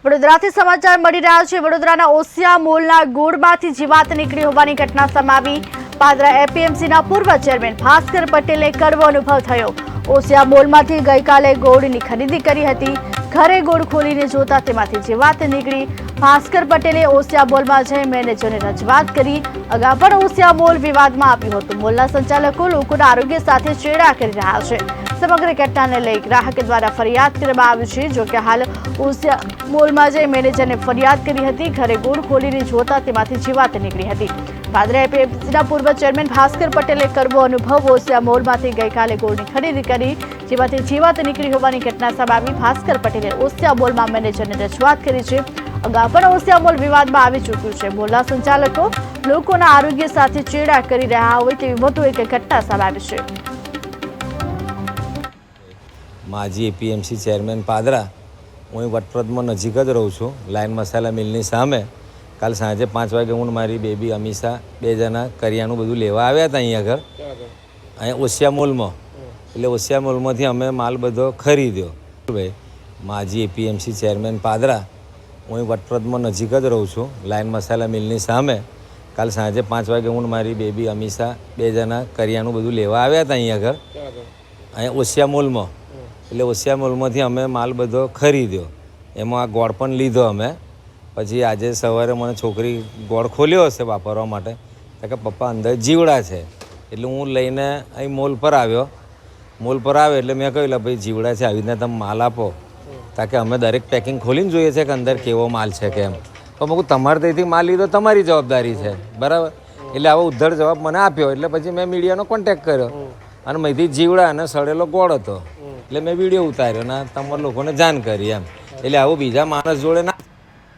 વડોદરાથી સમાચાર મળી રહ્યા છે। વડોદરાના ઓસિયા મોલના ગોળમાંથી જીવાત નીકળી હોવાની ઘટના સામે આવી। પાદરા એપીએમસીના પૂર્વ ચેરમેન ભાસ્કર પટેલે કરવો અનુભવ થયો। ઓસિયા મોલમાંથી ગઈકાલે ગોળની ખરીદી કરી હતી। ઘરે ગોળ ખોલીને જોતા તેમાંથી જીવાત નીકળી। ભાસ્કર પટેલે ઓસિયા મોલમાં જઈ મેનેજરને રજૂઆત કરી। અગાઉ પણ ઓસિયા મોલ વિવાદમાં આવ્યું હતું। મોલના સંચાલકો લોકોના આરોગ્ય સાથે ચેડા કરી રહ્યા છે। સમગ્ર ઘટનાને લઈ ગ્રાહક દ્વારા ફરિયાદ કરવામાં આવી છે। જો કે હાલ ઓસિયા મોલમાં જઈ મેનેજરને ફરિયાદ કરી હતી। ઘરે ગોળ ખોલીને જોતા તેમાંથી જીવાત નીકળી હતી। પાદરા એપીએમસીના પૂર્વ ચેરમેન ભાસ્કર પટેલે કરવો અનુભવ। ઓસિયા મોલમાંથી ગઈકાલે ગોળની ખરીદી કરી, જેમાંથી જીવાત નીકળી હોવાની ઘટના સામે આવી। ભાસ્કર પટેલે ઓસિયા મોલમાં મેનેજરને રજૂઆત કરી છે। અગાઉ પણ ઓસિયા મોલ વિવાદમાં આવી ચૂક્યું છે। મોલના સંચાલકો લોકોના આરોગ્ય સાથે ચેડા કરી રહ્યા હોય તેવી વધુ એક ઘટના સામે આવી છે। માજી એપીએમસી ચેરમેન પાદરા, હું વટપ્રદમાં નજીક જ રહું છું, લાઈન મસાલા મિલની સામે। કાલ સાંજે 5 વાગે હું મારી બેબી અમીષા 2 જણા કરિયાણું બધું લેવા આવ્યા હતા અહીંયા આગળ, અહીંયા ઓસિયા મોલમાં। એટલે ઓસિયા મોલમાંથી અમે માલ બધો ખરીદ્યો। ભાઈ માજી એપીએમસી ચેરમેન પાદરા, હું વટપ્રદમાં નજીક જ રહું છું, લાઈન મસાલા મિલની સામે। કાલ સાંજે 5 વાગે હું મારી બેબી અમીષા 2 જણા કરિયાણું બધું લેવા આવ્યા હતા અહીંયા આગળ, અહીંયા ઓસિયા મોલમાં। એટલે ઓસિયા મોલમાંથી અમે માલ બધો ખરીદ્યો, એમાં આ ગોળ પણ લીધો અમે। પછી આજે સવારે મને છોકરી ગોળ ખોલ્યો હશે વાપરવા માટે, કે પપ્પા અંદર જીવડા છે। એટલે હું લઈને અહીં મોલ પર આવ્યો। મોલ પર આવ્યો એટલે મેં કહ્યું ભાઈ જીવડા છે, આવી રીતના તમે માલ આપો, તાકે અમે દરેક પેકિંગ ખોલીને જોઈએ છે કે અંદર કેવો માલ છે કેમ। તો મેં કહું તમારે ત્યાંથી માલ લીધો તમારી જવાબદારી છે, બરાબર। એટલે આવો ઉદ્ધર જવાબ મને આપ્યો। એટલે પછી મેં મીડિયાનો કોન્ટેક્ટ કર્યો અને મહીથી જીવડા અને સડેલો ગોળ હતો। એટલે મેં વિડીયો ઉતાર્યો ને તમારા લોકોને જાણ કરી એમ। એટલે આવું બીજા માણસ જોડે ના